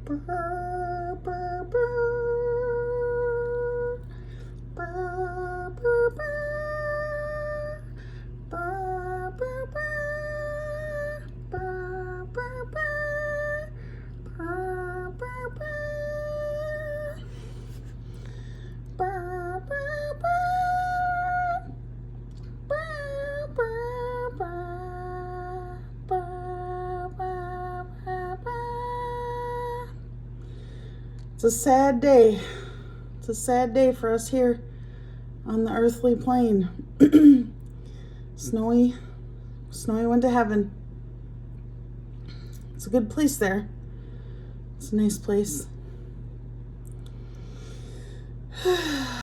Brr, brr, brr. Brr, brr, brr. Brr, brr, brr. Brr, brr, brr. Brr, brr, brr. Brr, brr, brr. Brr, brr, brr. Brr, brr, brr, brr. It's a sad day. It's a sad day for us here on the earthly plane. Snowy went to heaven. It's a good place there. It's a nice place.